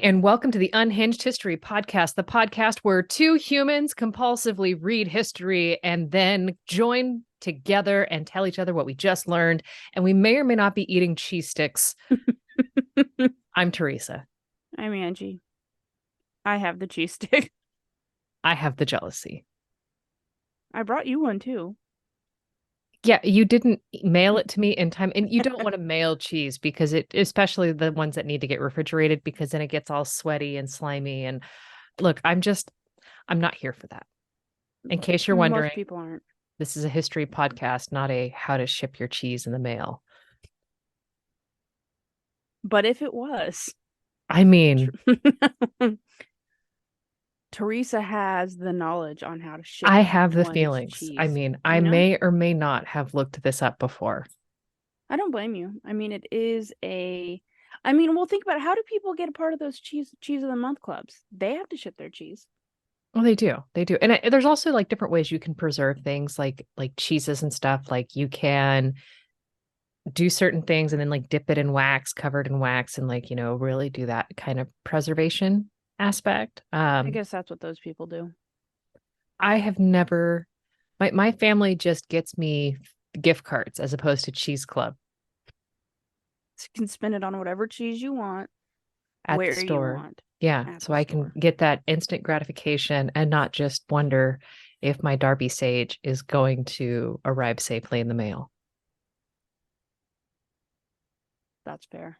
and welcome to the Unhinged History Podcast, the podcast where two humans compulsively read history and then join together and tell each other what we just learned. And we may or may not be eating cheese sticks. I'm Teresa. I'm Angie. I have the cheese stick. I have the jealousy. I brought you one too. Yeah, you didn't mail it to me in time. And you don't want to mail cheese because especially the ones that need to get refrigerated, because then it gets all sweaty and slimy. And look, I'm not here for that. In case you're wondering, most people aren't. This is a history podcast, not a how to ship your cheese in the mail. But if it was, I mean, Teresa has the knowledge on how to ship. I have the one's feelings. cheese, I mean, I may or may not have looked this up before. I don't blame you. I mean, it is well, think about it. How do people get a part of those cheese of the month clubs? They have to ship their cheese. Well, they do. They do. And there's also like different ways you can preserve things like cheeses and stuff. Like you can do certain things and then like dip it in wax, covered in wax, and like, really do that kind of preservation aspect. I guess that's what those people do. I have never, my family just gets me gift cards as opposed to cheese club. So you can spend it on whatever cheese you want At the store. you want. Yeah. So I can get that instant gratification and not just wonder if my Darby Sage is going to arrive safely in the mail. That's fair.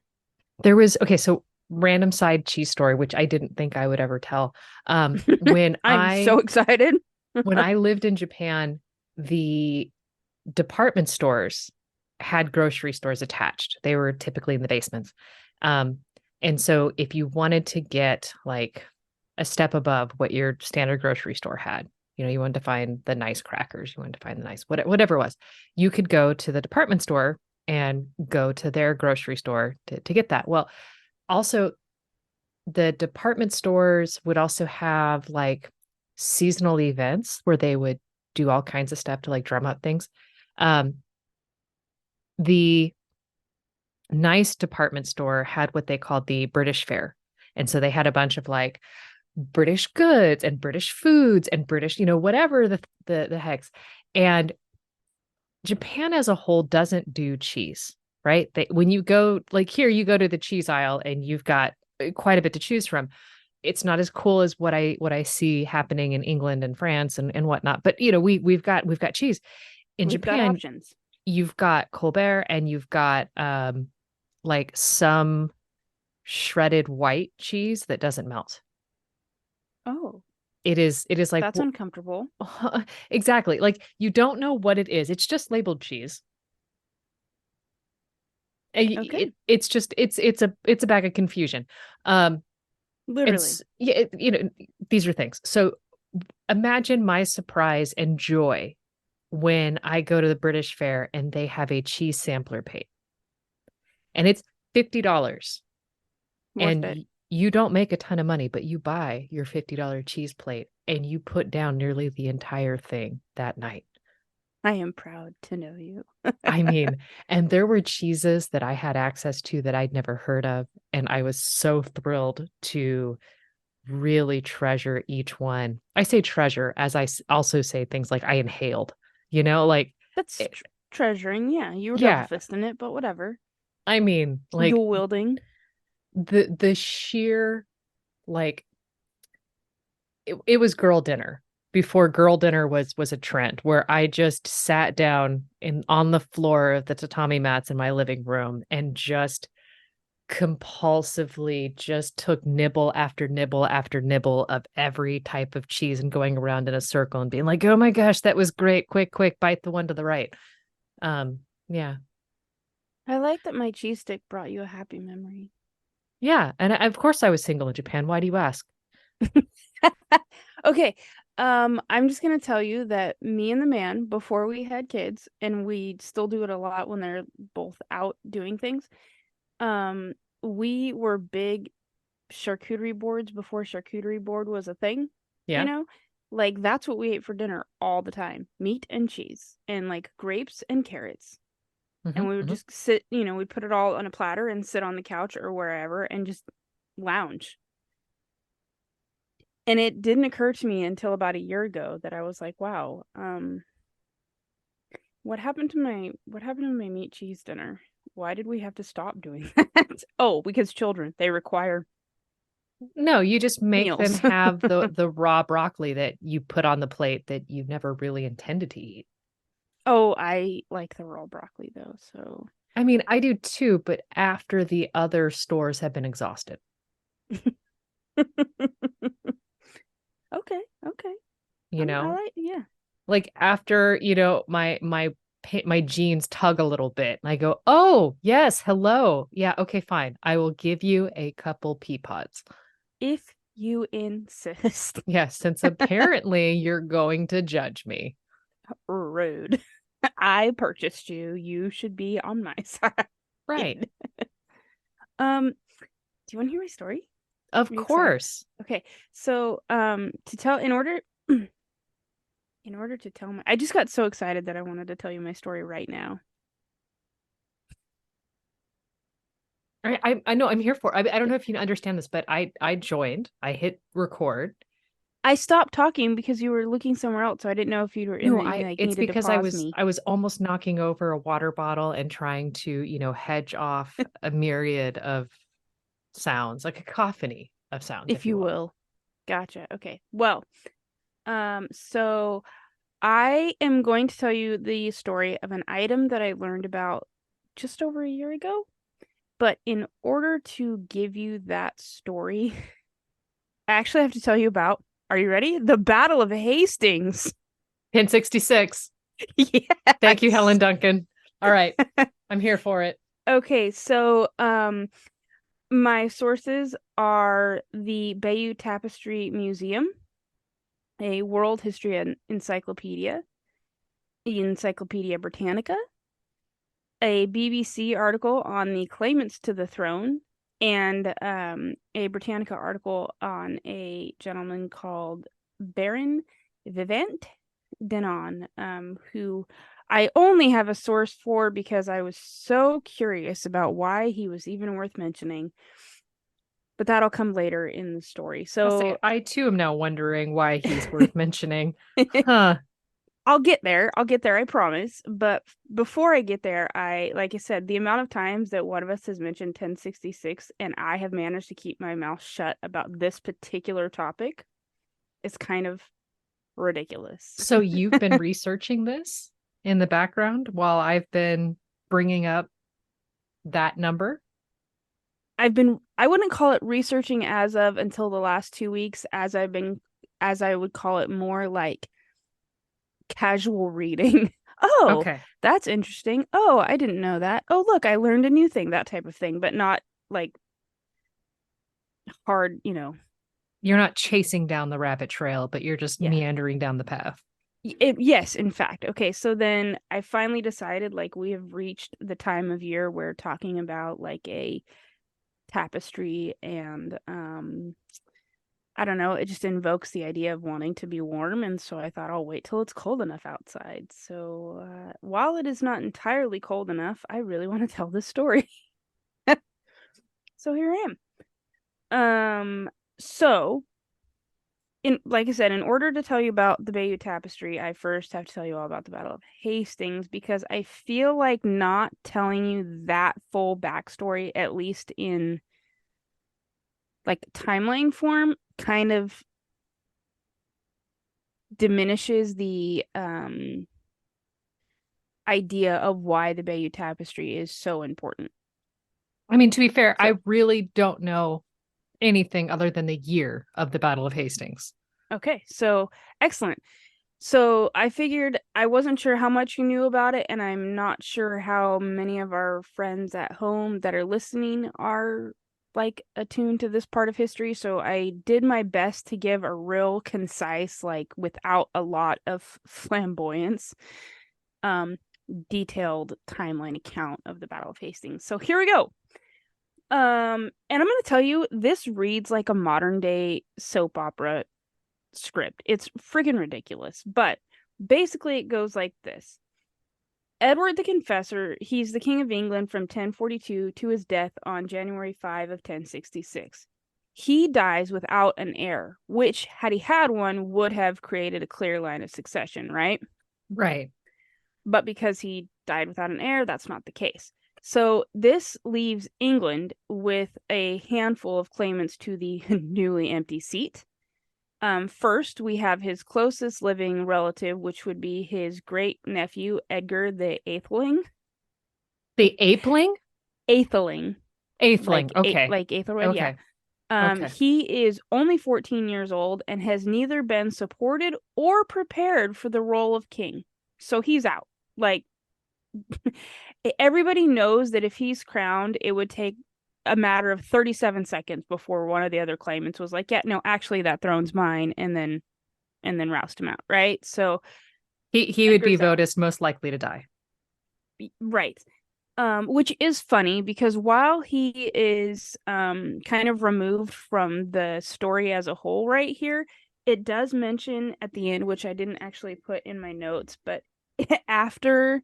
There was, so random side cheese story, which I didn't think I would ever tell. When I'm so excited. When I lived in Japan, the department stores had grocery stores attached. They were typically in the basements. And so if you wanted to get like a step above what your standard grocery store had, you wanted to find the nice crackers, you wanted to find the nice, whatever it was, you could go to the department store and go to their grocery store to get that. Well, also the department stores would also have like seasonal events where they would do all kinds of stuff to like drum up things. The nice department store had what they called the British Fair. And so they had a bunch of like British goods and British foods and British, whatever the hex. And Japan as a whole doesn't do cheese, right? When you go like here, you go to the cheese aisle and you've got quite a bit to choose from. It's not as cool as what I see happening in England and France and whatnot. But we've got cheese. In Japan, options. You've got Colbert and you've got like some shredded white cheese that doesn't melt. Oh. It is like that's uncomfortable. Exactly. Like you don't know what it is. It's just labeled cheese. Okay. It's a bag of confusion. Literally. These are things. So imagine my surprise and joy when I go to the British Fair and they have a cheese sampler plate. And it's $50. And you don't make a ton of money, but you buy your $50 cheese plate and you put down nearly the entire thing that night. I am proud to know you. I mean, and there were cheeses that I had access to that I'd never heard of. And I was so thrilled to really treasure each one. I say treasure as I also say things like I inhaled, like. That's treasuring. Yeah. You were double fisting it, but whatever. I mean, like. Dual wielding. The sheer, like, it was girl dinner before girl dinner was a trend, where I just sat down on the floor of the tatami mats in my living room and just compulsively just took nibble after nibble after nibble of every type of cheese and going around in a circle and being like, oh my gosh, that was great. Quick, bite the one to the right. Yeah. I like that my cheese stick brought you a happy memory. Yeah. And of course I was single in Japan. Why do you ask? Okay. I'm just going to tell you that me and the man, before we had kids, and we still do it a lot when they're both out doing things, we were big charcuterie boards before charcuterie board was a thing. Yeah. Like that's what we ate for dinner all the time. Meat and cheese and like grapes and carrots. And we would just sit, we'd put it all on a platter and sit on the couch or wherever and just lounge. And it didn't occur to me until about a year ago that I was like, wow, what happened to my meat cheese dinner? Why did we have to stop doing that? Oh, because children, they require No, you just make them meals. have the raw broccoli that you put on the plate that you never really intended to eat. Oh, I like the raw broccoli though, so I mean, I do too, but after the other stores have been exhausted, okay, okay. you I know? like, yeah. Like after, my jeans tug a little bit and I go, "Oh, yes, hello. Yeah, okay, fine. I will give you a couple pea pods." If you insist. Yes, since apparently you're going to judge me. Rude. I purchased you. You should be on my side. Right. Do you want to hear my story? Of Are you excited? course. Okay. So, to tell in order to tell my I just got so excited that I wanted to tell you my story right now. I know I'm here for. I don't know if you understand this, but I joined. I hit record. I stopped talking because you were looking somewhere else, so I didn't know if you were No, you like it's needed to because pause me. I was almost knocking over a water bottle and trying to, hedge off a myriad of sounds, like a cacophony of sounds, If if you you will. will. Gotcha. Okay. Well, so I am going to tell you the story of an item that I learned about just over a year ago. But in order to give you that story, I actually have to tell you about, are you ready? The Battle of Hastings. 1066. Thank you, Helen Yes. Duncan. All right. I'm here for it. Okay, so my sources are the Bayeux Tapestry Museum, a world history encyclopedia, Encyclopedia Britannica, a BBC article on the claimants to the throne, and a Britannica article on a gentleman called Baron Vivant Denon, who I only have a source for because I was so curious about why he was even worth mentioning. But that'll come later in the story. I'll say So I too am now wondering why he's worth mentioning. Huh. I'll get there. I'll get there, I promise. But before I get there, like I said, the amount of times that one of us has mentioned 1066 and I have managed to keep my mouth shut about this particular topic is kind of ridiculous. So you've been researching this in the background while I've been bringing up that number? I wouldn't call it researching as of until the last 2 weeks, as I would call it more like casual reading. Oh, Okay. that's interesting. Oh, I didn't know that. Oh, look, I learned a new thing, that type of thing, but not like hard. You're not chasing down the rabbit trail, but you're just Yeah. meandering down the path. Yes, in fact. Okay, so then I finally decided like we have reached the time of year where talking about like a tapestry and I don't know, it just invokes the idea of wanting to be warm, and so I thought I'll wait till it's cold enough outside. So while it is not entirely cold enough, I really want to tell this story. So here I am. So in like I said, in order to tell you about the Bayeux Tapestry, I first have to tell you all about the Battle of Hastings because I feel like not telling you that full backstory, at least in like timeline form, kind of diminishes the idea of why the Bayeux Tapestry is so important. I mean, to be fair, So, I really don't know anything other than the year of the Battle of Hastings. okay, so excellent. So I figured I wasn't sure how much you knew about it, and I'm not sure how many of our friends at home that are listening are like attuned to this part of history. So I did my best to give a real concise, like without a lot of flamboyance, um, detailed timeline account of the Battle of Hastings. So here we go. And I'm gonna tell you, this reads like a modern day soap opera script. It's freaking ridiculous. But basically, it goes like this. Edward the Confessor, he's the King of England from 1042 to his death on January 5 of 1066. he dies without an heir, which, had he had one, would have created a clear line of succession, right? Right. But because he died without an heir, that's not the case. So this leaves England with a handful of claimants to the newly empty seat. First, we have his closest living relative, which would be his great nephew, Edgar the Atheling. The apeling? Atheling, Atheling. Okay. like Aethelred, yeah. Okay. Okay. He is only 14 years old and has neither been supported or prepared for the role of king. So he's out. Like, everybody knows that if he's crowned, it would take a matter of 37 seconds before one of the other claimants was like, yeah, no, actually that throne's mine, and then roust him out, right? So He would be Edgar's out. voted most likely to die. Right. Which is funny because while he is kind of removed from the story as a whole right here, it does mention at the end, which I didn't actually put in my notes, but after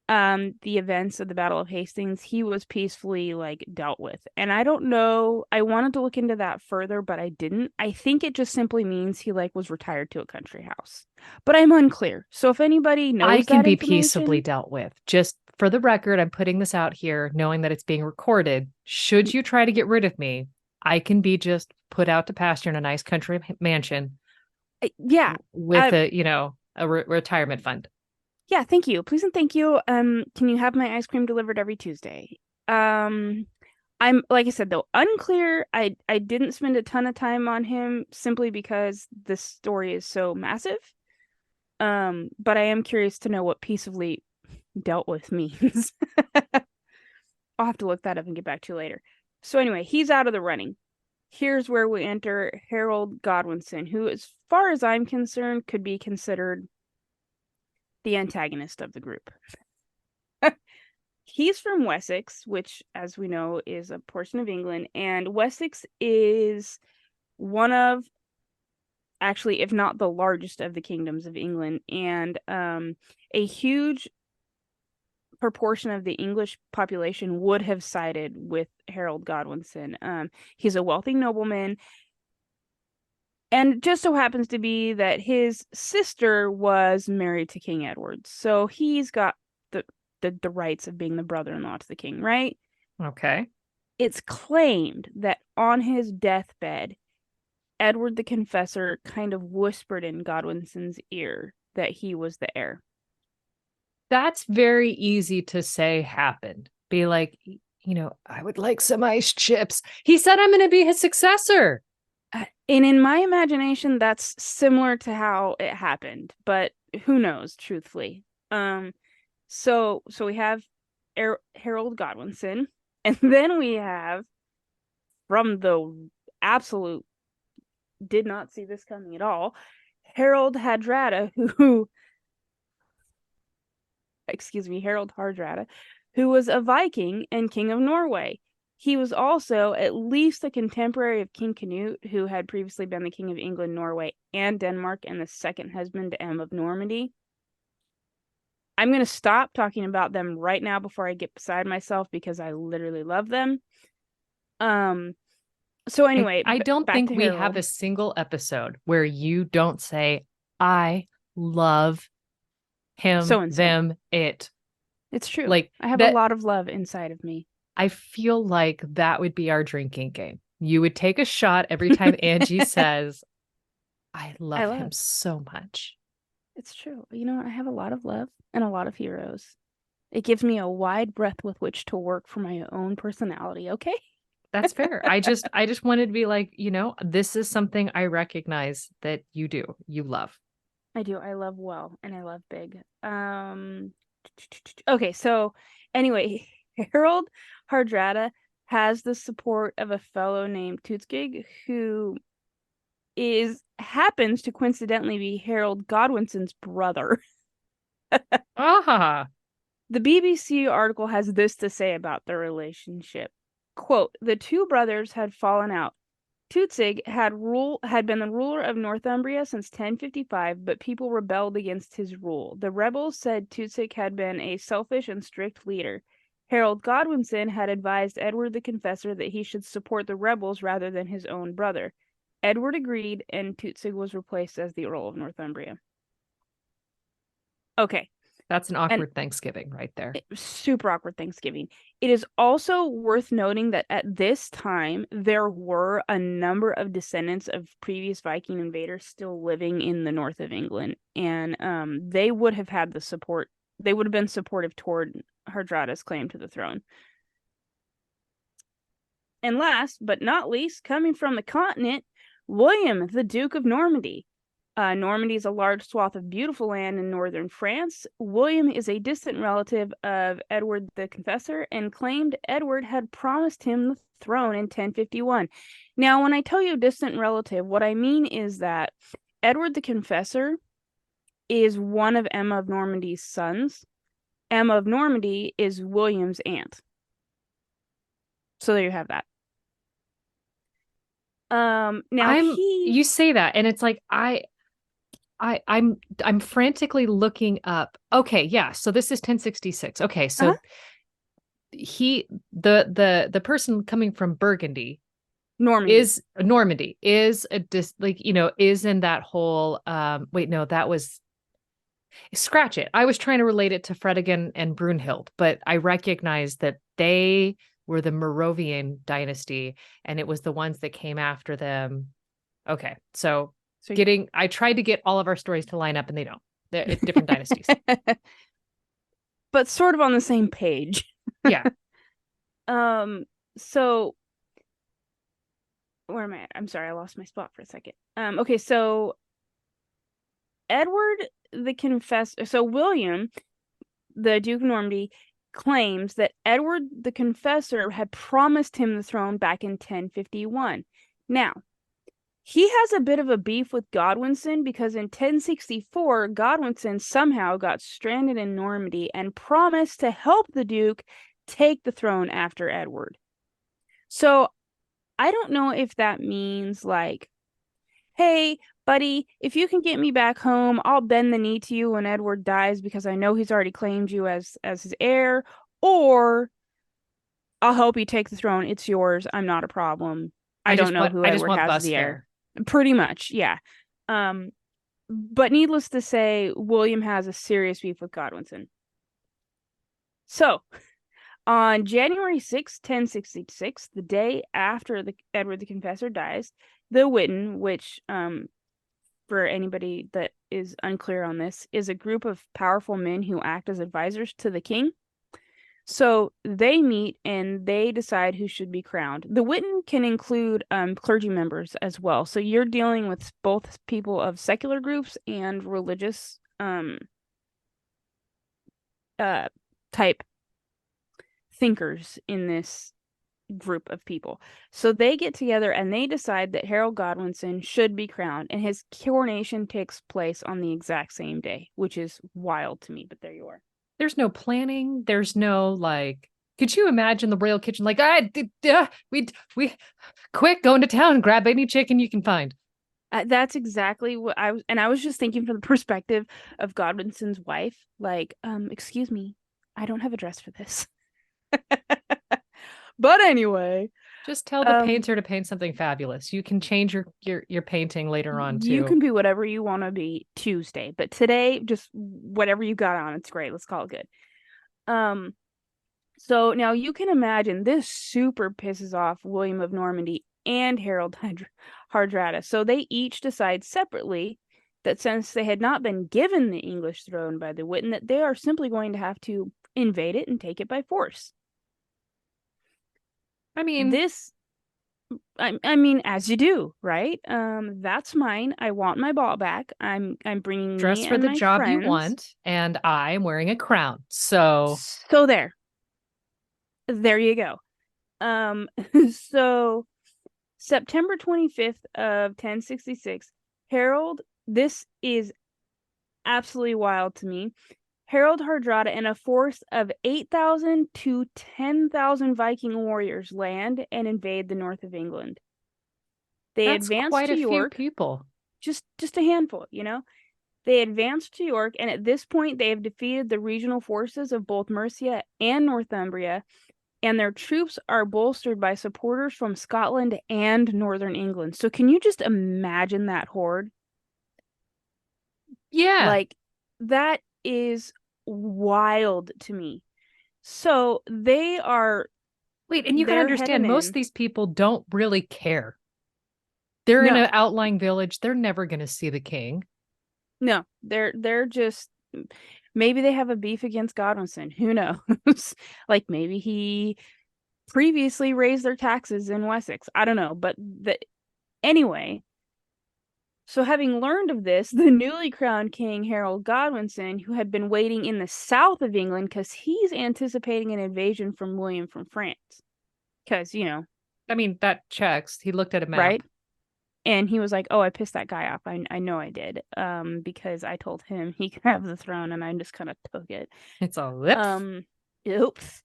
the events of the Battle of Hastings, he was peacefully like dealt with. And I don't know, I wanted to look into that further, but I didn't. I think it just simply means he like was retired to a country house. But I'm unclear. So if anybody I knows can that be peaceably information, dealt with. Just for the record, I'm putting this out here, knowing that it's being recorded. Should you try to get rid of me, I can be just put out to pasture in a nice country mansion yeah. with a retirement fund. Yeah, thank you. Please and thank you. Can you have my ice cream delivered every Tuesday? I'm, like I said though, unclear. I didn't spend a ton of time on him simply because the story is so massive. But I am curious to know what peaceably dealt with means. I'll have to look that up and get back to you later. So anyway, he's out of the running. Here's where we enter Harold Godwinson, who, as far as I'm concerned, could be considered the antagonist of the group. He's from Wessex, which, as we know, is a portion of England, and Wessex is one of, actually, if not the largest of the kingdoms of England, and a huge proportion of the English population would have sided with Harold Godwinson. He's a wealthy nobleman, and it just so happens to be that his sister was married to King Edward, so he's got the rights of being the brother-in-law to the king, right? Okay. It's claimed that on his deathbed, Edward the Confessor kind of whispered in Godwinson's ear that he was the heir. That's very easy to say happened. Be like, I would like some ice chips. He said I'm going to be his successor. And in my imagination, that's similar to how it happened, but who knows, truthfully. So we have Harold Godwinson, and then we have, from the absolute, did not see this coming at all, Harold Hardrada, Harold Hardrada, who was a Viking and king of Norway. He was also at least a contemporary of King Canute, who had previously been the king of England, Norway, and Denmark, and the second husband to Anne of Normandy. I'm going to stop talking about them right now before I get beside myself because I literally love them. So anyway, I don't back think to we Harold. have a single episode where you don't say, I love him, So-and-so. them, it. It's true. Like, I have a lot of love inside of me. I feel like that would be our drinking game. You would take a shot every time Angie says, I love him so much. It's true. You know, I have a lot of love and a lot of heroes. It gives me a wide breadth with which to work for my own personality, okay? That's fair. I just wanted to be like, this is something I recognize that you do. You love. I do. I love well and I love big. Okay, so anyway, Harold Hardrada has the support of a fellow named Tootsgig, who happens to coincidentally be Harold Godwinson's brother. Ah. The BBC article has this to say about their relationship. Quote, the two brothers had fallen out. Tootsig had been the ruler of Northumbria since 1055, but people rebelled against his rule. The rebels said Tootsig had been a selfish and strict leader. Harold Godwinson had advised Edward the Confessor that he should support the rebels rather than his own brother. Edward agreed, and Tutzig was replaced as the Earl of Northumbria. Okay. That's an And awkward Thanksgiving right there. super awkward Thanksgiving. It is also worth noting that at this time, there were a number of descendants of previous Viking invaders still living in the north of England, and they would have had the support. They would have been supportive toward Hardrada's claim to the throne. And last but not least, coming from the continent, William, the Duke of Normandy. Normandy is a large swath of beautiful land in northern France. William is a distant relative of Edward the Confessor and claimed Edward had promised him the throne in 1051. Now, when I tell you distant relative, what I mean is that Edward the Confessor is one of Emma of Normandy's sons. Emma of Normandy is William's aunt. So there you have that. You say that, and it's like I'm frantically looking up. Okay, yeah. So this is 1066. Okay, so the person coming from Burgundy, Normandy is is in that whole wait, no, that was scratch it. I was trying to relate it to Fredegonde and Brunhild, but I recognize that they were the Merovingian dynasty, and it was the ones that came after them. Okay, so I tried to get all of our stories to line up, and they don't. It's different dynasties. But sort of on the same page. Yeah. So where am I at? I'm sorry, I lost my spot for a second. Okay, so Edward the Confessor, so William, the Duke of Normandy, claims that Edward the Confessor had promised him the throne back in 1051. Now, he has a bit of a beef with Godwinson because in 1064, Godwinson somehow got stranded in Normandy and promised to help the Duke take the throne after Edward. So I don't know if that means like, hey, buddy, if you can get me back home, I'll bend the knee to you when Edward dies because I know he's already claimed you as his heir, or I'll help you take the throne. It's yours. I'm not a problem. I don't know who Edward has as the heir. Pretty much, yeah. But needless to say, William has a serious beef with Godwinson. So, on January 6, 1066, the day after Edward the Confessor dies, the Witan, which, for anybody that is unclear on this, is a group of powerful men who act as advisors to the king. So they meet and they decide who should be crowned. The Witan can include clergy members as well. So you're dealing with both people of secular groups and religious type thinkers in this group of people. So they get together and they decide that Harold Godwinson should be crowned, and his coronation takes place on the exact same day, which is wild to me, but there you are. There's no planning. There's no like, could you imagine the royal kitchen? Like, we quick, go into town, grab any chicken you can find. That's exactly what I was. And I was just thinking from the perspective of Godwinson's wife, like, excuse me, I don't have a dress for this. But anyway, just tell the painter to paint something fabulous. You can change your painting later on too. You can be whatever you want to be Tuesday, but today, just whatever you got on, it's great. Let's call it good. So now you can imagine this super pisses off William of Normandy and Harold Hardrada. So they each decide separately that since they had not been given the English throne by the Witan, that they are simply going to have to invade it and take it by force. I mean, I mean, as you do, right? That's mine. I want my ball back. I'm bringing dress for the job you want, and I'm wearing a crown. So there you go. So September 25th of 1066, Harold. This is absolutely wild to me. Harold Hardrada and a force of 8,000 to 10,000 Viking warriors land and invade the north of England. They advance to York. Few people. Just a handful, you know. They advanced to York, and at this point, they have defeated the regional forces of both Mercia and Northumbria, and their troops are bolstered by supporters from Scotland and Northern England. So, can you just imagine that horde? Yeah. Like, that is wild to me. So, Wait, and you can they're heading understand most of in. these people don't really care. They're in an No, outlying village. They're never going to see the king. no, they're just maybe they have a beef against Godwinson. Who knows? Like maybe he previously raised their taxes in Wessex. I don't know, but anyway. So having learned of this, the newly crowned King Harold Godwinson, who had been waiting in the south of England because he's anticipating an invasion from William from France, because I mean, that checks. He looked at a right? map. And he was like, "Oh, I pissed that guy off. I know I did. Because I told him he could have the throne, and I just kind of took it. It's a lips. Um, oops."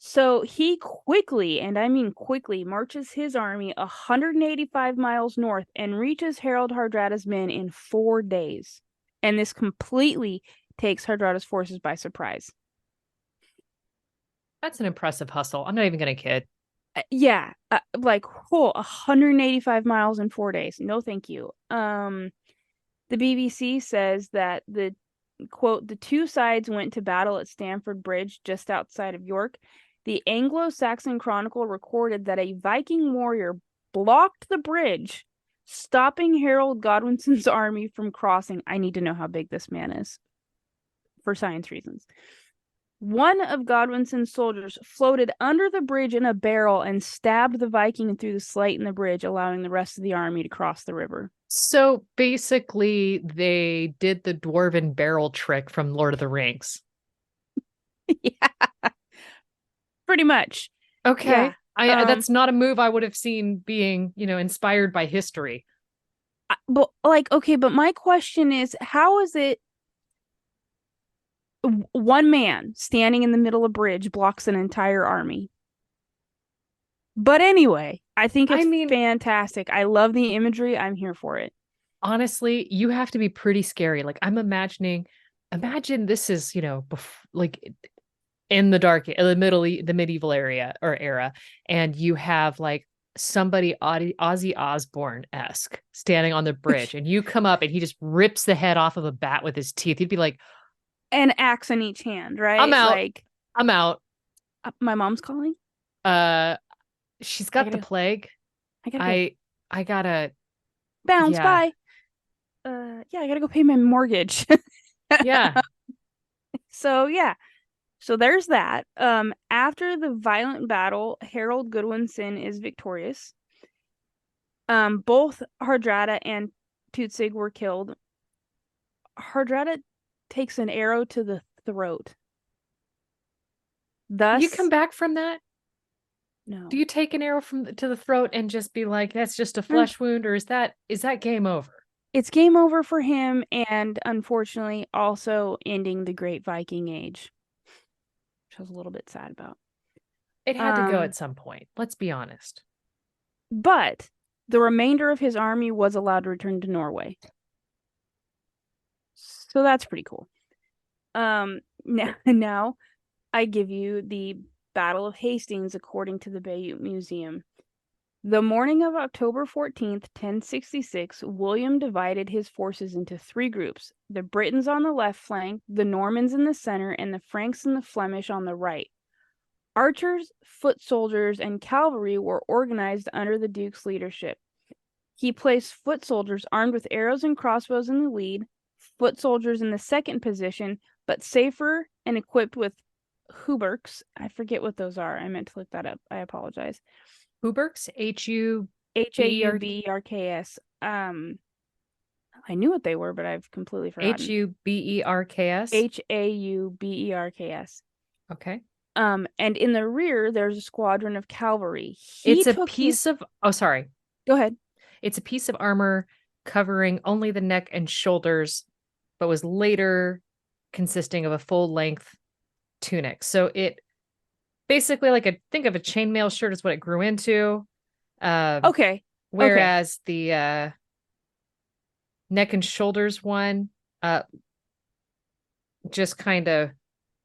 So he quickly, and I mean quickly, marches his army 185 miles north and reaches Harold Hardrada's men in 4 days. And this completely takes Hardrada's forces by surprise. That's an impressive hustle. I'm not even going to kid. Yeah, like 185 miles in 4 days. No, thank you. The BBC says that the quote, the two sides went to battle at Stamford Bridge just outside of York. The Anglo-Saxon Chronicle recorded that a Viking warrior blocked the bridge, stopping Harold Godwinson's army from crossing. I need to know how big this man is for science reasons. One of Godwinson's soldiers floated under the bridge in a barrel and stabbed the Viking through the slit in the bridge, allowing the rest of the army to cross the river. So basically, they did the Dwarven barrel trick from Lord of the Rings. Yeah, pretty much. Okay. Yeah. That's not a move I would have seen being, inspired by history. But like, okay, but my question is, how is it one man standing in the middle of a bridge blocks an entire army? But anyway, I think I it's mean, fantastic. I love the imagery. I'm here for it. honestly, you have to be pretty scary. Like I'm imagine this is, like in the medieval area or era, and you have like somebody Ozzy Osbourne-esque standing on the bridge, and you come up and he just rips the head off of a bat with his teeth. You'd be like, An axe in each hand, I'm right? out. Like, I'm out. my mom's calling. Uh she's I got the gotta, plague. I gotta go. I gotta, Bounce, yeah. bye. Yeah, I gotta go pay my mortgage. Yeah. So yeah, so there's that. After the violent battle, Harold Goodwinson is victorious. Both Hardrada and Tutsig were killed. Hardrada takes an arrow to the throat. You come Thus, back from that? Do no. you take an arrow to the throat and just be like, that's just a Mm, flesh wound, or is that game over? It's game over for him, and unfortunately, also ending the Great Viking Age, which I was a little bit sad about. It had to go Um, at some point. Let's be honest. but the remainder of his army was allowed to return to Norway. So that's pretty cool. Now I give you the Battle of Hastings according to the Bayeux Museum. The morning of October 14th, 1066, William divided his forces into three groups: the Britons on the left flank, the Normans in the center, and the Franks and the Flemish on the right. Archers, foot soldiers, and cavalry were organized under the Duke's leadership. He placed foot soldiers armed with arrows and crossbows in the lead, foot soldiers in the second position, but safer and equipped with hauberks. I forget what those are. I meant to look that up. I apologize. Huberks, Hauberks. I knew what they were, but I've completely forgotten. Huberks. Hauberks. Okay. And in the rear, there's a squadron of cavalry. It's a piece of, oh, sorry. Go ahead. It's a piece of armor covering only the neck and shoulders, but was later consisting of a full length tunic. So it basically, like, think of a chainmail shirt is what it grew into. Okay. Whereas the neck and shoulders one uh just kind of,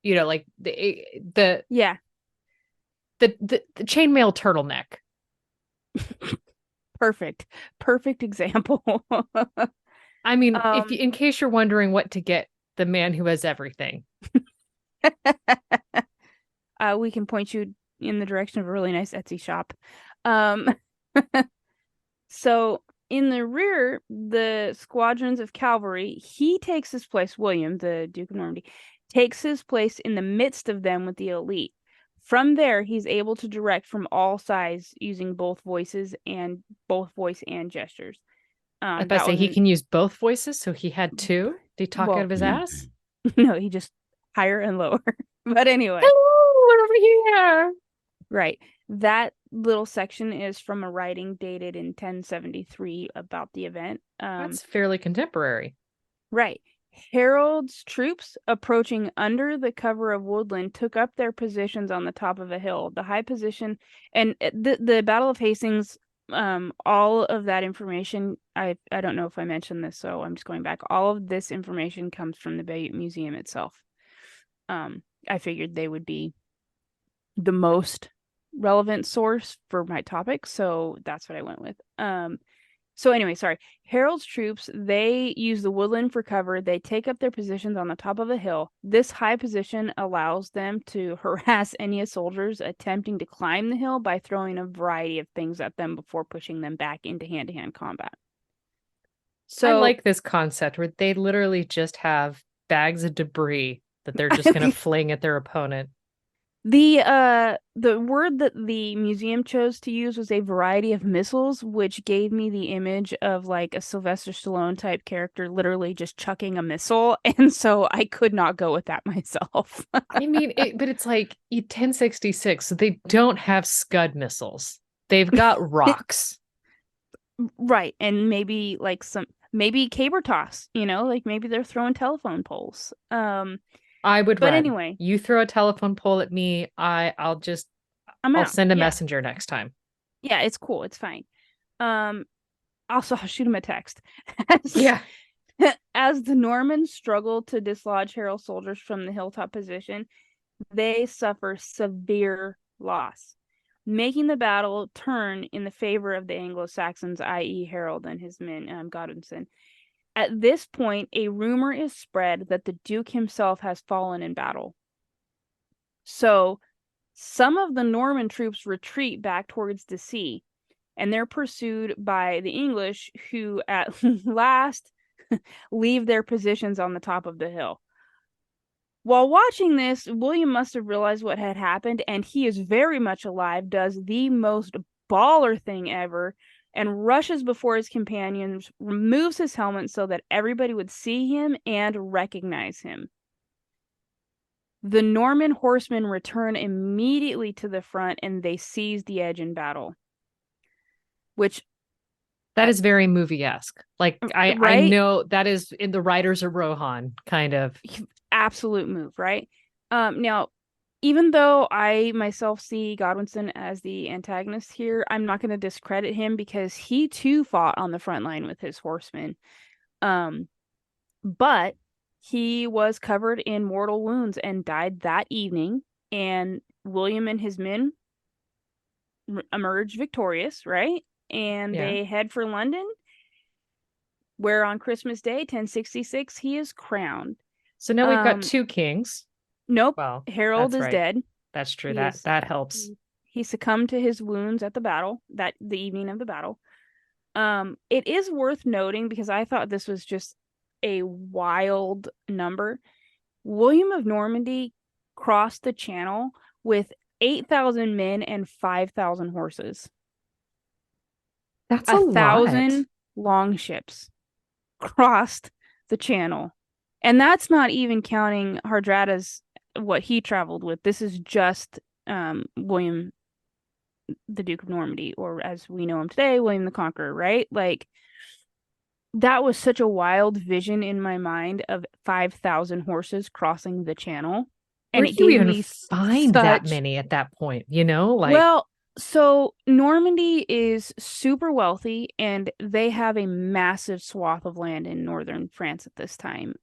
like the Yeah, the chainmail turtleneck. perfect example. I mean, if um in case you're wondering what to get the man who has everything. we can point you in the direction of a really nice Etsy shop. Um So in the rear, the squadrons of cavalry, he takes his place, William, the Duke of Normandy, takes his place in the midst of them with the elite. From there, he's able to direct from all sides using both voice and gestures. I was about to That say was he an can use both voices, so he had two. Did he talk out well, of his ass? no, he just higher and lower. But anyway, Hello, over here. right. That little section is from a writing dated in 1073 about the event. That's fairly contemporary. Right. Harold's troops, approaching under the cover of woodland, took up their positions on the top of a hill. The high position and the Battle of Hastings, all of that information, I don't know if I mentioned this, so I'm just going back. All of this information comes from the Bayeux Museum itself. I figured they would be the most relevant source for my topic, so that's what I went with. So anyway, sorry. Harold's troops, they use the woodland for cover. They take up their positions on the top of a hill. This high position allows them to harass any soldiers attempting to climb the hill by throwing a variety of things at them before pushing them back into hand-to-hand combat. I So like this concept where they literally just have bags of debris that they're just going to fling at their opponent. the word that the museum chose to use was a variety of missiles, which gave me the image of like a Sylvester Stallone type character literally just chucking a missile, and so I could not go with that myself. I mean, but it's like 1066, so they don't have Scud missiles. They've got rocks. Right, and maybe like maybe caber toss, like maybe they're throwing telephone poles. I would But run. anyway, You throw a telephone pole at me, I'm I'll out. send a Yeah. messenger next time. Yeah, it's cool. It's fine. Um Also, I'll shoot him a text. As, Yeah. as the Normans struggle to dislodge Harold's soldiers from the hilltop position, they suffer severe loss, making the battle turn in the favor of the Anglo-Saxons, i.e. Harold and his men, Godwinson. At this point, a rumor is spread that the Duke himself has fallen in battle. So some of the Norman troops retreat back towards the sea, and they're pursued by the English, who at last leave their positions on the top of the hill. While watching this, William must have realized what had happened, and he is very much alive, does the most baller thing ever, and rushes before his companions, removes his helmet so that everybody would see him and recognize him. The Norman horsemen return immediately to the front, and they seize the edge in battle. Which, That is very movie-esque. Like I right? know that is in the Riders of Rohan kind of. Absolute move, right? Now, even though I myself see Godwinson as the antagonist here, I'm not going to discredit him because he too fought on the front line with his horsemen. But he was covered in mortal wounds and died that evening. And William and his men emerged victorious, right? And Yeah. they head for London, where on Christmas Day, 1066, he is crowned. So now we've got two kings. Nope. Well, Harold that's is right. dead. That's true. He That is that helps. he succumbed to his wounds at the battle, that the evening of the battle. It is worth noting because I thought this was just a wild number. William of Normandy crossed the channel with 8,000 men and 5,000 horses. That's a lot. 1,000 longships crossed the channel. And that's not even counting Hardrada's, what he traveled with. This is just William, the Duke of Normandy, or as we know him today, William the Conqueror, right? Like, that was such a wild vision in my mind of 5,000 horses crossing the channel. Where And do it you gave even me find that such, many at that point? Like, well, So Normandy is super wealthy and they have a massive swath of land in northern France at this time.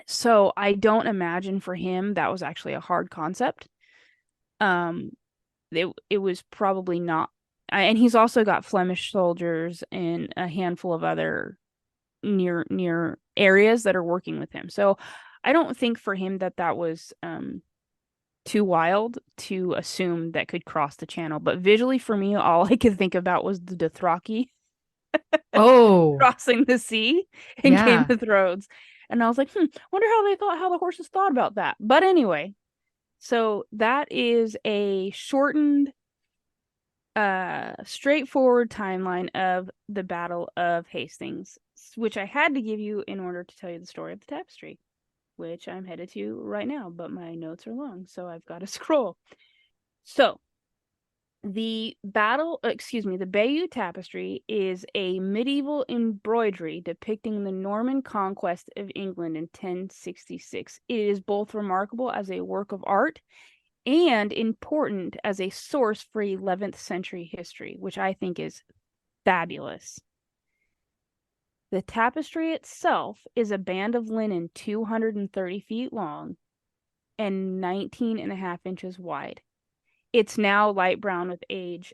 So I don't imagine for him that was actually a hard concept. Um, it was probably not. And he's also got Flemish soldiers and a handful of other near areas that are working with him. So I don't think for him that that was too wild to assume that could cross the channel. But visually for me, all I could think about was the Dothraki Oh, crossing the sea in Game yeah. of Thrones. And I was like, wonder how the horses thought about that. But anyway, so that is a shortened, straightforward timeline of the Battle of Hastings, which I had to give you in order to tell you the story of the tapestry, which I'm headed to right now, but my notes are long, so I've got to scroll. So the Bayeux Tapestry is a medieval embroidery depicting the Norman conquest of England in 1066. It is both remarkable as a work of art and important as a source for 11th century history, which I think is fabulous. The tapestry itself is a band of linen 230 feet long and 19 and a half inches wide. It's now light brown with age.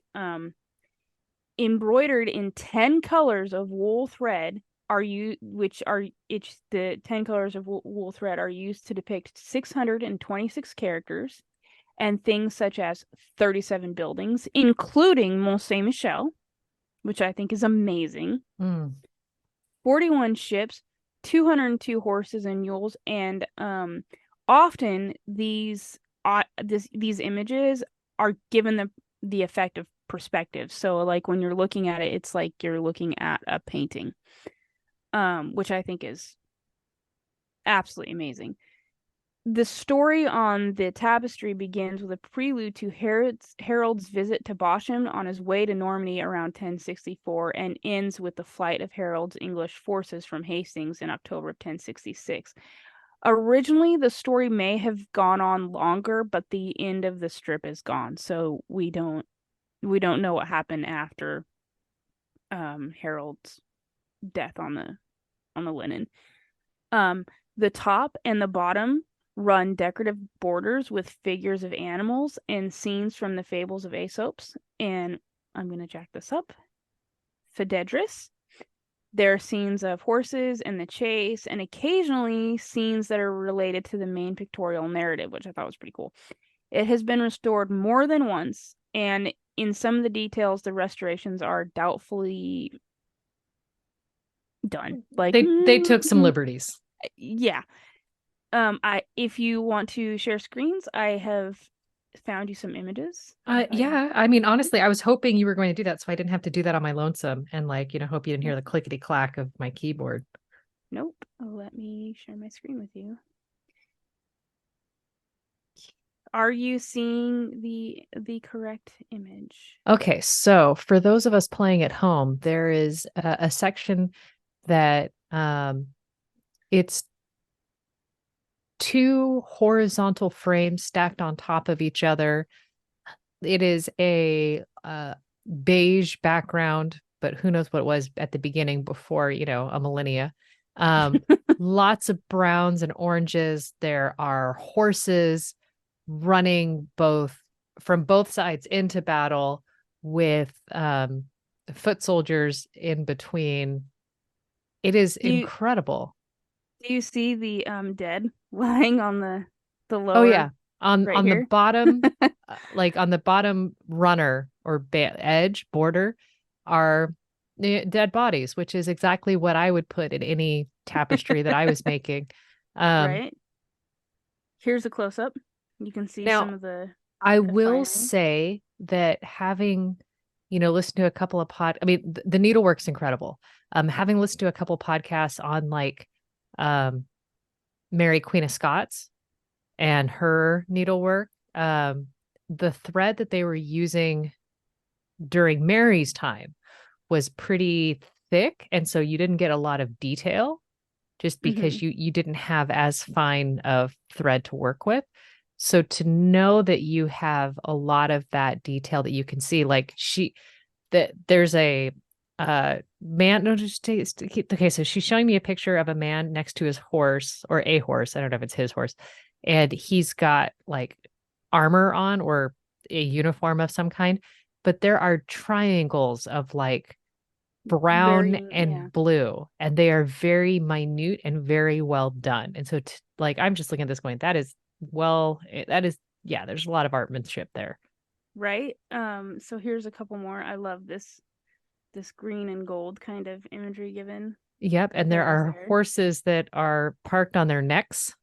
Embroidered in 10 colors of wool thread are you which are it's the 10 colors of wool thread are used to depict 626 characters and things such as 37 buildings, including Mont Saint Michel, which I think is amazing. 41 ships, 202 horses and mules, and often these images are given the effect of perspective. So like when you're looking at it, it's like you're looking at a painting, which I think is absolutely amazing. The story on the tapestry begins with a prelude to Harold's visit to Bosham on his way to Normandy around 1064 and ends with the flight of Harold's English forces from Hastings in October of 1066. Originally, the story may have gone on longer, but the end of the strip is gone, so we don't know what happened after Harold's death on the linen. The top and the bottom run decorative borders with figures of animals and scenes from the fables of Aesop's. And I'm going to jack this up. Phaedrus. There are scenes of horses and the chase, and occasionally scenes that are related to the main pictorial narrative, which I thought was pretty cool. It has been restored more than once, and in some of the details, the restorations are doubtfully done. Like They took some liberties. yeah. If you want to share screens, I have found you some images. Yeah. I mean, honestly, I was hoping you were going to do that so I didn't have to do that on my lonesome and hope you didn't hear the clickety clack of my keyboard. Nope. Let me share my screen with you. Are you seeing the correct image? Okay, so for those of us playing at home, there is a section that it's two horizontal frames stacked on top of each other. It is a beige background, but who knows what it was at the beginning before, a millennia. Lots of browns and oranges. There are horses running from both sides into battle with foot soldiers in between. It is incredible. Do you see the dead lying on the lower? Oh yeah, on here? the bottom, like on the bottom runner or edge border, are dead bodies, which is exactly what I would put in any tapestry that I was making. Right. Here's a close up. You can see some of the. I will say that having, listened to a couple of I mean, the needlework's incredible. Having listened to a couple podcasts on Mary Queen of Scots and her needlework, the thread that they were using during Mary's time was pretty thick, and so you didn't get a lot of detail just because you didn't have as fine of thread to work with. So to know that you have a lot of that detail that you can see, like that there's a man, no, just keep, okay, so she's showing me a picture of a man next to his horse or a horse. I don't know if it's his horse. And he's got like armor on or a uniform of some kind, but there are triangles of like brown Very, yeah. and blue, and they are very minute and very well done. And so, like, I'm just looking at this going, that is, yeah, there's a lot of artmanship there. Right. So here's a couple more. I love this green and gold kind of imagery given Yep. the And there pairs are there. horses that are parked on their necks.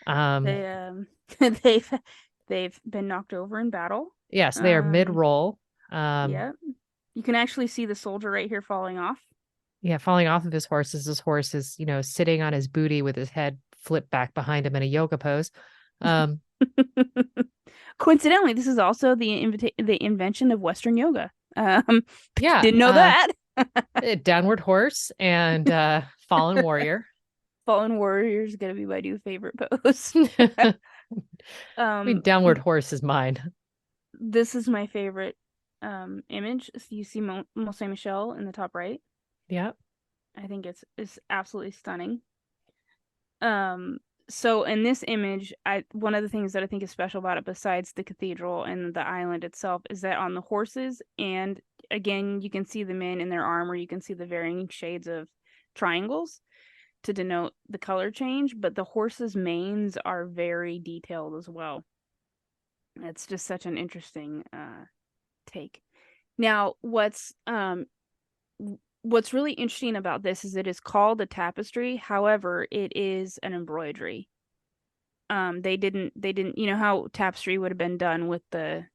Um, They they've they've been knocked over in battle. yes, they are Um, mid-roll. yeah. You can actually see the soldier right here falling off. Yeah, falling off of his horse as his horse is, sitting on his booty with his head flipped back behind him in a yoga pose. Um, Coincidentally, this is also the invention of Western yoga. yeah, Didn't know that. downward horse and fallen warrior. Fallen Warrior is gonna be my new favorite pose. I mean, um, downward horse is mine. this is my favorite image. So you see Mont Saint Michel in the top right. Yep. I think it's absolutely stunning. Um, so in this image, one of the things that I think is special about it, besides the cathedral and the island itself, is that on the horses, and again, you can see the men in their armor, you can see the varying shades of triangles to denote the color change, but the horses' manes are very detailed as well. It's just such an interesting take. Now, what's really interesting about this is it is called a tapestry. However, it is an embroidery. They didn't, you know how tapestry would have been done with the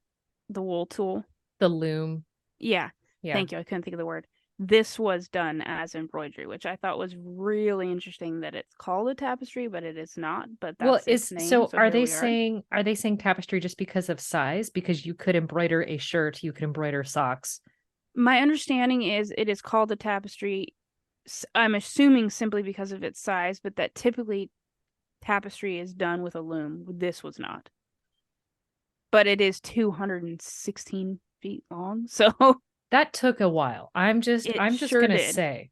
wool tool. The loom. Yeah, Yeah. thank you. I couldn't think of the word. This was done as embroidery, which I thought was really interesting that it's called a tapestry, but it is not. But Well, that's its name, so are here they we are. saying tapestry just because of size? Because you could embroider a shirt, you could embroider socks. My understanding is it is called a tapestry. I'm assuming simply because of its size, but that typically tapestry is done with a loom. This was not. But it is 216 feet long, so That took a while. it I'm just sure gonna did. say,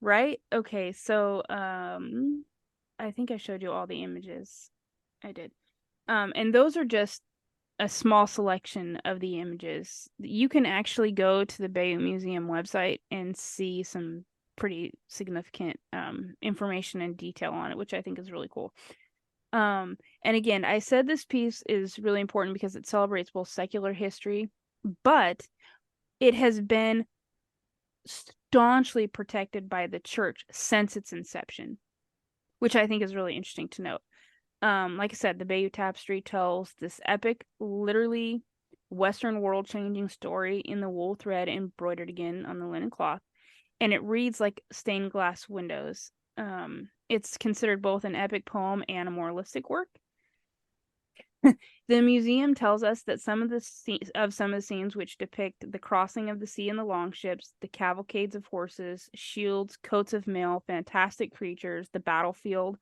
Right? Okay, so I think I showed you all the images. I did. And those are just a small selection of the images. You can actually go to the Bayeux Museum website and see some pretty significant information and detail on it, which I think is really cool. And again, I said this piece is really important because it celebrates both secular history, but it has been staunchly protected by the church since its inception, which I think is really interesting to note. Like I said, the Bayeux Tapestry tells this epic, literally Western world changing story in the wool thread embroidered again on the linen cloth. And it reads like stained glass windows. It's considered both an epic poem and a moralistic work. The museum tells us that some of the scenes which depict the crossing of the sea in the longships, the cavalcades of horses, shields, coats of mail, fantastic creatures, the battlefield,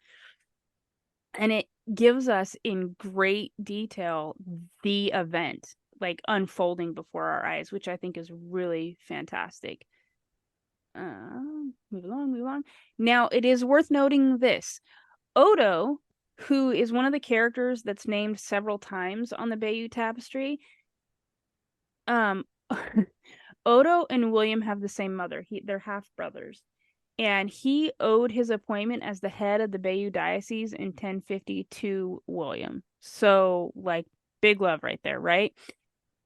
and it gives us in great detail the event like unfolding before our eyes, which I think is really fantastic. Move along, move along. Now, it is worth noting this. Odo, who is one of the characters that's named several times on the Bayeux Tapestry, um, Odo and William have the same mother. They're half brothers. And he owed his appointment as the head of the Bayeux Diocese in 1050 to William. So, like, big love right there, right?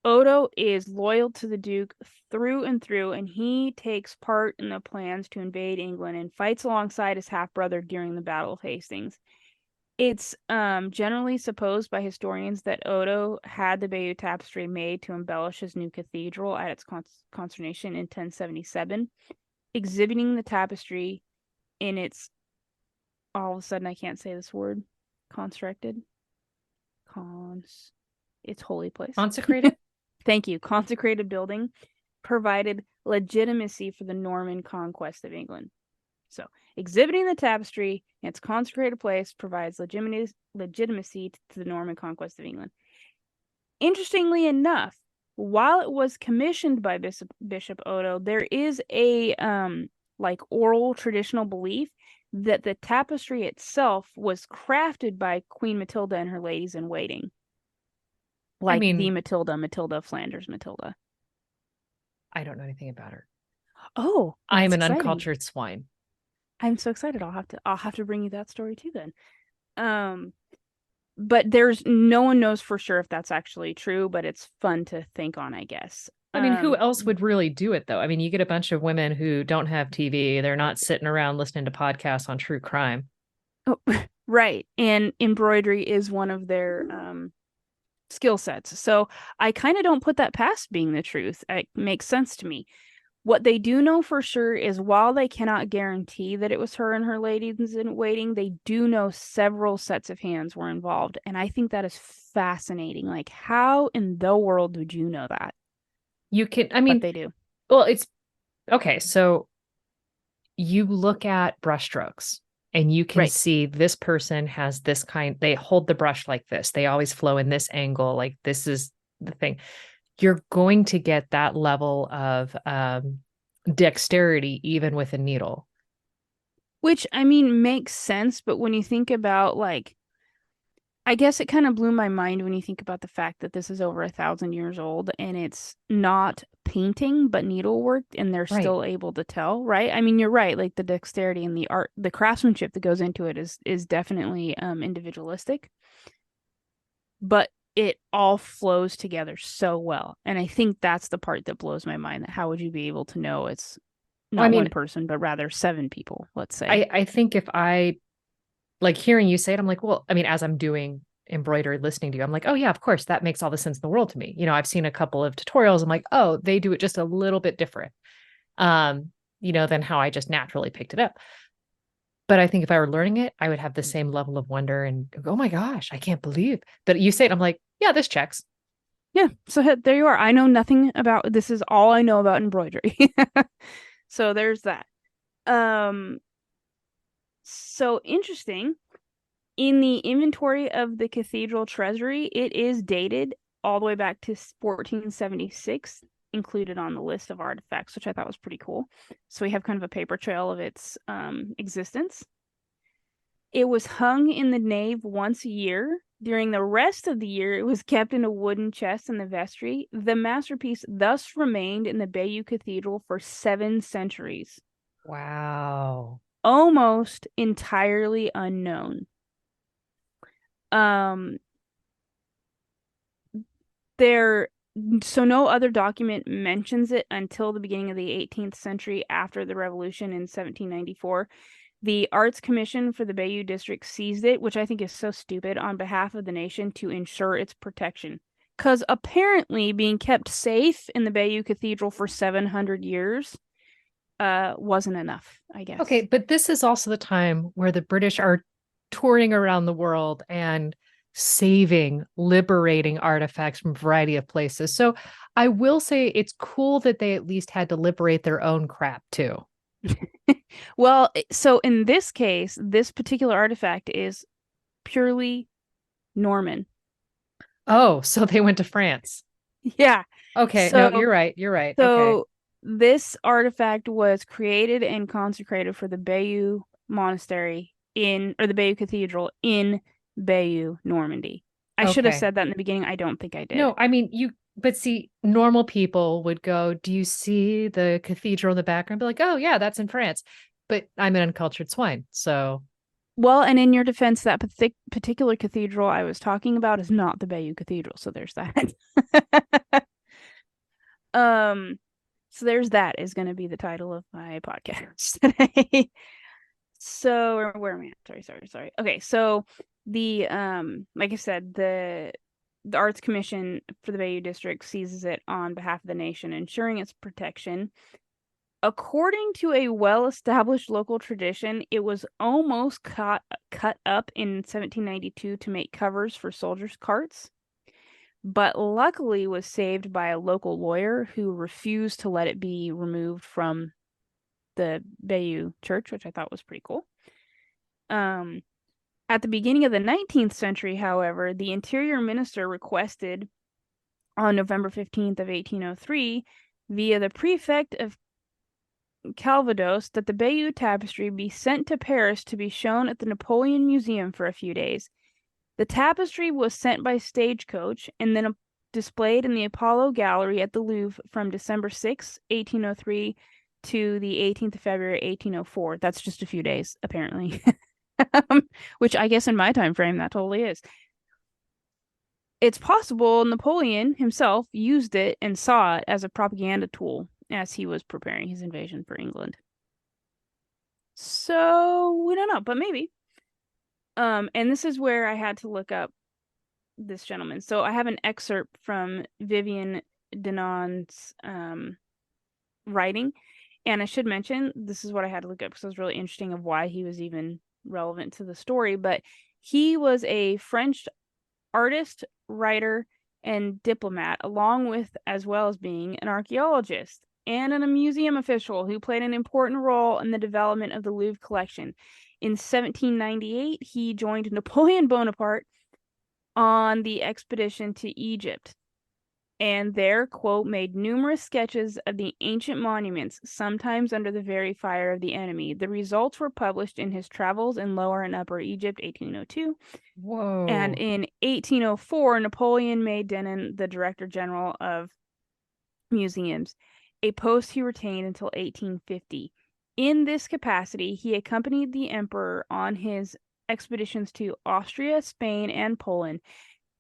Odo is loyal to the Duke through and through, and he takes part in the plans to invade England and fights alongside his half brother during the Battle of Hastings. It's generally supposed by historians that Odo had the Bayeux Tapestry made to embellish his new cathedral at its consternation in 1077, exhibiting the tapestry in its, all of a sudden I can't say this word, constructed, its holy place. consecrated. Thank you. Consecrated building provided legitimacy for the Norman conquest of England. So, exhibiting the tapestry in its consecrated place provides legitimacy to the Norman conquest of England. Interestingly enough, while it was commissioned by Bishop Odo, there is a like oral traditional belief that the tapestry itself was crafted by Queen Matilda and her ladies in waiting. I Like the mean, Matilda of Flanders, Matilda. I don't know anything about her. Oh, well, I'm that's an exciting. uncultured swine. I'm so excited. I'll have to bring you that story too then. Um, but there's no one knows for sure if that's actually true, but it's fun to think on, I guess. I mean, who else would really do it though? I mean, you get a bunch of women who don't have TV. They're not sitting around listening to podcasts on true crime. Oh, right. And embroidery is one of their skill sets. So I kind of don't put that past being the truth. It makes sense to me. What they do know for sure is while they cannot guarantee that it was her and her ladies in waiting, they do know several sets of hands were involved. And I think that is fascinating. Like, how in the world would you know that? You can, I But mean, they do. well, it's okay. So you look at brushstrokes and you can Right. see this person has this kind, they hold the brush like this. They always flow in this angle. Like this is the thing. You're going to get that level of dexterity even with a needle. Which, I mean, makes sense. But when you think about, like, I guess it kind of blew my mind when you think about the fact that this is over 1,000 years old and it's not painting but needlework, and they're Right. still able to tell, right? I mean, you're right. Like the dexterity and the art, the craftsmanship that goes into it is definitely individualistic, but it all flows together so well. And I think that's the part that blows my mind. That how would you be able to know it's Well, I not mean, one person but rather seven people? Let's say. I think if I like hearing you say it, I'm like, well, I mean, as I'm doing embroidery, listening to you, I'm like, oh yeah, of course, that makes all the sense in the world to me. You know, I've seen a couple of tutorials. I'm like, oh, they do it just a little bit different, um, than how I just naturally picked it up. But I think if I were learning it, I would have the same level of wonder and go, oh my gosh, I can't believe that you say it. I'm like, yeah, this checks. Yeah, so there you are. I know nothing about this. Is all I know about embroidery. So there's that. Um, so interesting. In the inventory of the cathedral treasury, it is dated all the way back to 1476, included on the list of artifacts, which I thought was pretty cool. So we have kind of a paper trail of its existence. It was hung in the nave once a year. During the rest of the year, it was kept in a wooden chest in the vestry. The masterpiece thus remained in the Bayeux Cathedral for 7 centuries, Wow. almost entirely unknown. Um, there, so no other document mentions it until the beginning of the 18th century after the revolution in 1794. The Arts Commission for the Bayeux District seized it, which I think is so stupid, on behalf of the nation to ensure its protection. Because apparently being kept safe in the Bayeux Cathedral for 700 years wasn't enough, I Okay, guess. but this is also the time where the British are touring around the world and saving, liberating artifacts from a variety of places. So I will say it's cool that they at least had to liberate their own crap too. Well, so in this case, this particular artifact is purely Norman. Oh, so they went to France. Yeah. Okay, no, So you're right. You're right. Okay. so this artifact was created and consecrated for the Bayeux Monastery or the Bayeux Cathedral in Bayeux, Normandy. I should have Okay. said that in the beginning. I don't think I did. No, I mean, but see, normal people would go, do you see the cathedral in the background? Be like, oh, yeah, that's in France. But I'm an uncultured swine. So, Well, and in your defense, that particular cathedral I was talking about is not the Bayeux Cathedral, so there's that. um, so there's that is going to be the title of my podcast today. So where am I at? Sorry. Okay, so the like I said, the Arts Commission for the Bayeux District seizes it on behalf of the nation, ensuring its protection. According to a well-established local tradition, it was almost cut up in 1792 to make covers for soldiers' carts, but luckily was saved by a local lawyer who refused to let it be removed from the Bayeux Church, which I thought was pretty cool. At the beginning of the 19th century, however, the interior minister requested on November 15th of 1803 via the prefect of Calvados that the Bayeux Tapestry be sent to Paris to be shown at the Napoleon Museum for a few days. The tapestry was sent by stagecoach and then displayed in the Apollo Gallery at the Louvre from December 6, 1803 to the 18th of February, 1804. That's just a few days, apparently. Which I guess in my time frame, that totally is. It's possible Napoleon himself used it and saw it as a propaganda tool as he was preparing his invasion for England. So we don't know, but maybe. And this is where I had to look up this gentleman. So I have an excerpt from Vivian Denon's writing, and I should mention this is what I had to look up because it was really interesting of why he was even relevant to the story. But he was a French artist, writer, and diplomat, along with as well as being an archaeologist and a museum official who played an important role in the development of the Louvre collection. In 1798, he joined Napoleon Bonaparte on the expedition to Egypt, and there, quote, made numerous sketches of the ancient monuments, sometimes under the very fire of the enemy. The results were published in his Travels in Lower and Upper Egypt, 1802. Whoa. And in 1804, Napoleon made Denon the Director General of Museums, a post he retained until 1850. In this capacity, he accompanied the emperor on his expeditions to Austria, Spain, and Poland.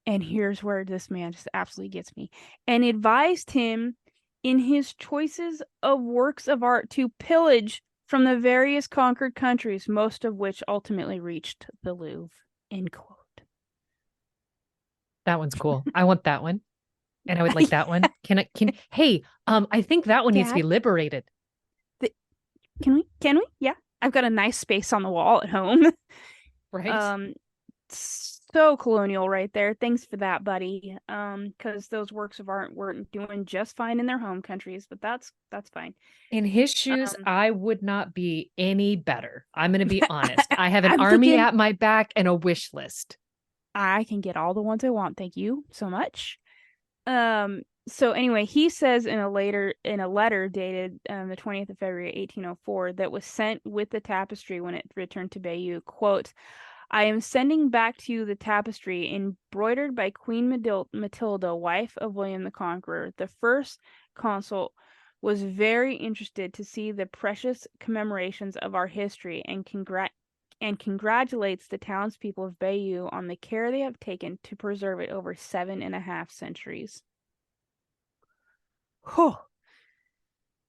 And here's where this man just absolutely gets me. And advised him in his choices of works of art to pillage from the various conquered countries, most of which ultimately reached the Louvre. End quote. That one's cool. I want that one. And I would like that one. Hey, I think that one needs to be liberated. Can we? Yeah. I've got a nice space on the wall at home. Right. So colonial right there. Thanks for that, buddy. Because those works of art weren't doing just fine in their home countries, but that's fine. In his shoes, I would not be any better. I'm going to be honest. I have an I'm army thinking, at my back and a wish list. I can get all the ones I want. Thank you so much. So anyway, he says in a letter dated the 20th of February 1804 that was sent with the tapestry when it returned to Bayeux, quote, I am sending back to you the tapestry embroidered by Queen Matilda, wife of William the Conqueror. The first consul was very interested to see the precious commemorations of our history and congratulates the townspeople of Bayeux on the care they have taken to preserve it over 7.5 centuries. Whew.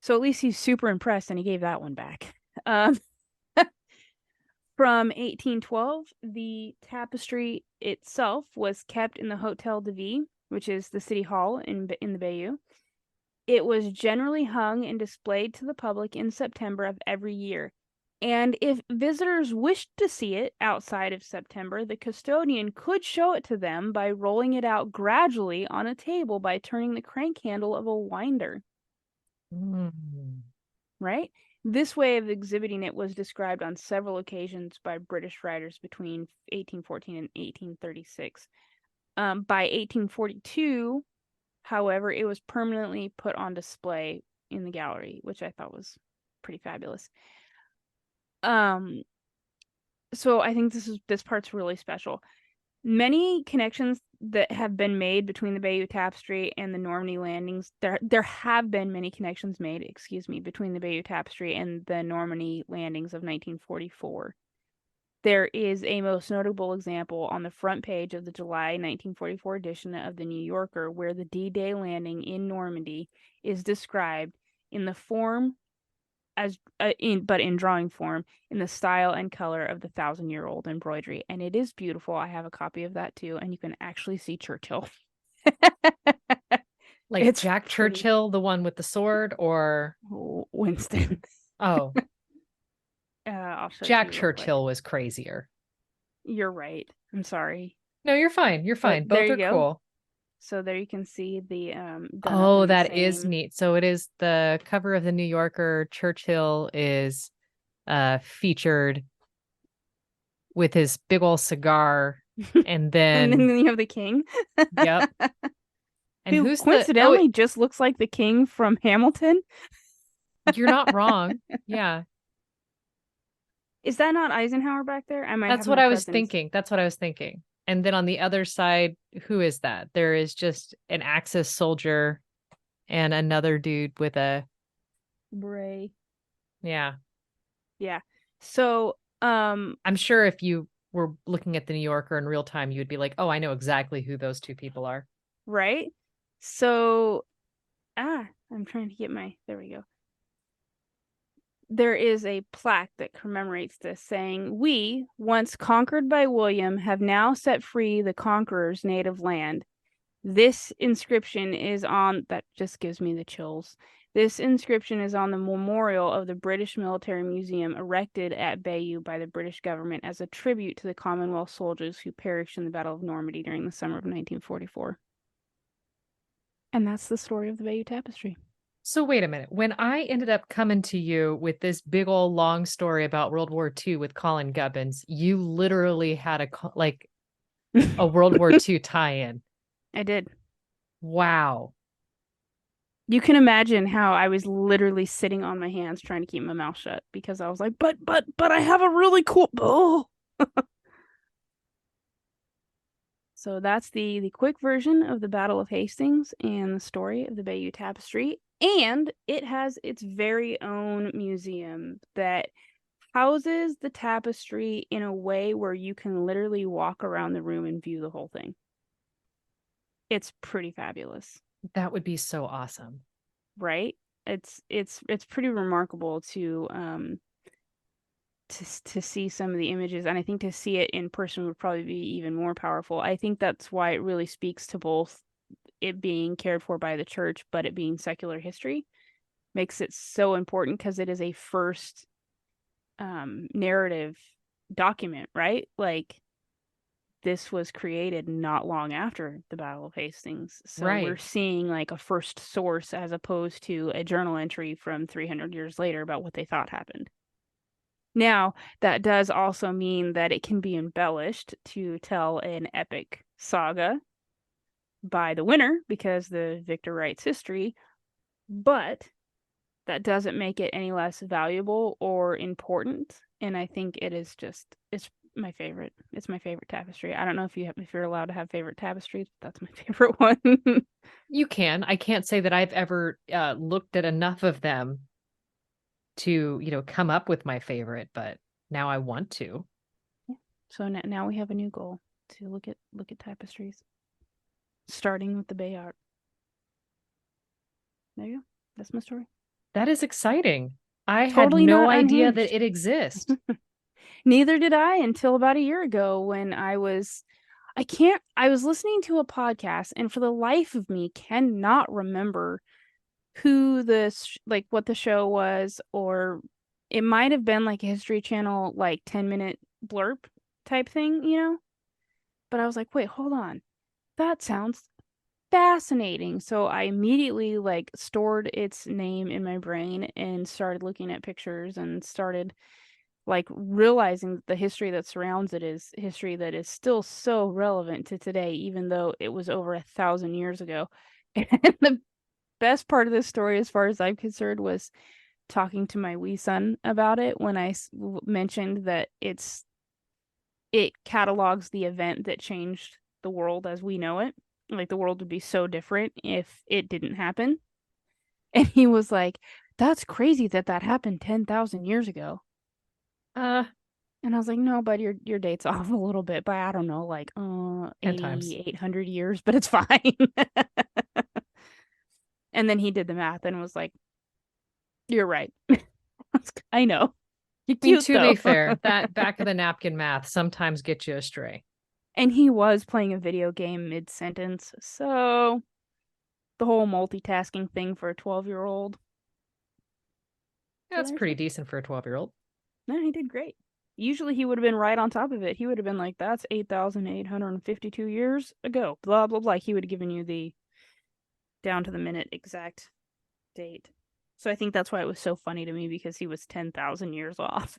So at least he's super impressed and he gave that one back. From 1812, the tapestry itself was kept in the Hotel de Ville, which is the city hall in the Bayeux. It was generally hung and displayed to the public in September of every year. And if visitors wished to see it outside of September, the custodian could show it to them by rolling it out gradually on a table by turning the crank handle of a winder. Right? This way of exhibiting it was described on several occasions by British writers between 1814 and 1836. By 1842, however, it was permanently put on display in the gallery, which I thought was pretty fabulous. So I think this part's really special. Many connections that have been made between the Bayeux Tapestry and the Normandy landings. There have been many connections made, between the Bayeux Tapestry and the Normandy landings of 1944. There is a most notable example on the front page of the July 1944 edition of the New Yorker, where the D-Day landing in Normandy is described in the form but in drawing form, in the style and color of the 1,000-year-old embroidery, and it is beautiful. I have a copy of that too, and you can actually see Churchill. Like it's Jack pretty. Churchill, the one with the sword, or Winston? Oh, Jack Churchill was crazier. You're right. I'm sorry. No, you're fine. You're fine. Both are cool. So there you can see the done up Oh, in the that is same. neat. So it is the cover of the New Yorker. Churchill is featured with his big old cigar. And And then then, you have the king, yep. And who who's the, oh, coincidentally just looks like the king from Hamilton. you're not wrong. Yeah. Is that not Eisenhower back there? I might have That's what my I was cousins. thinking. That's what I was thinking. And then on the other side, who is that? There is just an Axis soldier and another dude with a, Bray. yeah. Yeah. So, I'm sure if you were looking at the New Yorker in real time, you'd be like, oh, I know exactly who those two people are. right? So, I'm trying to get my, there we go. There is a plaque that commemorates this saying, "We, once conquered by William, have now set free the conqueror's native land. This inscription is on," that just gives me the chills. "This inscription is on the memorial of the British Military Museum erected at Bayeux by the British government as a tribute to the Commonwealth soldiers who perished in the Battle of Normandy during the summer of 1944." And that's the story of the Bayeux Tapestry. So wait a minute. When I ended up coming to you with this big old long story about World War II with Colin Gubbins, you literally had like a World War II tie-in. I did. Wow. You can imagine how I was literally sitting on my hands trying to keep my mouth shut because I was like, but I have a really cool. Oh. So that's the quick version of the Battle of Hastings and the story of the Bayeux Tapestry. And it has its very own museum that houses the tapestry in a way where you can literally walk around the room and view the whole thing. It's pretty fabulous, That would be so awesome. right? It's pretty remarkable to see some of the images, and I think to see it in person would probably be even more powerful. I think that's why it really speaks to both it being cared for by the church, but it being secular history makes it so important because it is a first narrative document, right? Like this was created not long after the Battle of Hastings. So we're Right. seeing like a first source as opposed to a journal entry from 300 years later about what they thought happened. Now, that does also mean that it can be embellished to tell an epic saga by the winner because the victor writes history, but that doesn't make it any less valuable or important. And I think it is just, it's my favorite. It's my favorite tapestry. I don't know if you're allowed to have favorite tapestries, but that's my favorite one. You can. I can't say that I've ever looked at enough of them to, come up with my favorite, but now I want to. So now we have a new goal to look at tapestries, starting with the Bayard. There you go. That's my story. That is exciting. I had Totally no not idea that unhinged. it exists. Neither did I until about a year ago when I was listening to a podcast and for the life of me cannot remember who like what the show was, or it might have been like a History Channel like 10-minute blurb type thing, But I was like, wait, hold on. That sounds fascinating. So I immediately like stored its name in my brain and started looking at pictures and started like realizing that the history that surrounds it is history that is still so relevant to today, even though it was over 1,000 years ago. And the best part of this story, as far as I'm concerned, was talking to my wee son about it when I mentioned that it catalogs the event that changed the world as we know it. Like the world would be so different if it didn't happen. And he was like, "That's crazy that that happened 10,000 years ago." Uh, And I was like, "No, but your date's off a little bit by I don't know, like 10 times. 8,800 years, but it's fine." And then he did the math and was like, "You're right." I know. You're I mean, cute to be though. fair, that back of the napkin math sometimes gets you astray. And he was playing a video game mid-sentence. So the whole multitasking thing for a 12-year-old. So That's there's pretty it. decent for a 12-year-old. No, he did great. Usually he would have been right on top of it. He would have been like, that's 8,852 years ago. Blah, blah, blah. He would have given you the down to the minute exact date. So I think that's why it was so funny to me, because he was 10,000 years off.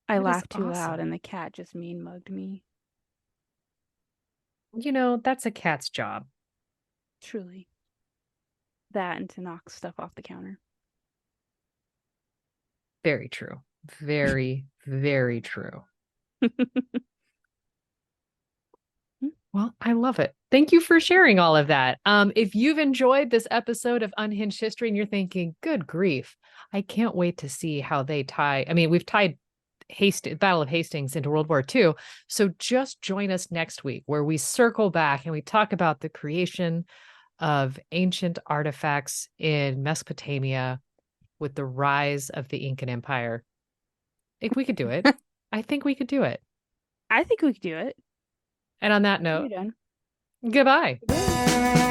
I That is laughed too loud awesome. and the cat just mean mugged me. That's a cat's job. Truly. That and to knock stuff off the counter. Very true. Very, very true. Well, I love it. Thank you for sharing all of that. If you've enjoyed this episode of Unhinged History and you're thinking, good grief, I can't wait to see how they tie. I mean, we've tied Battle of Hastings into World War II. So just join us next week where we circle back and we talk about the creation of ancient artifacts in Mesopotamia with the rise of the Incan Empire. If we could do it, I think we could do it. I think we could do it. And on that You're note, done. goodbye. Good.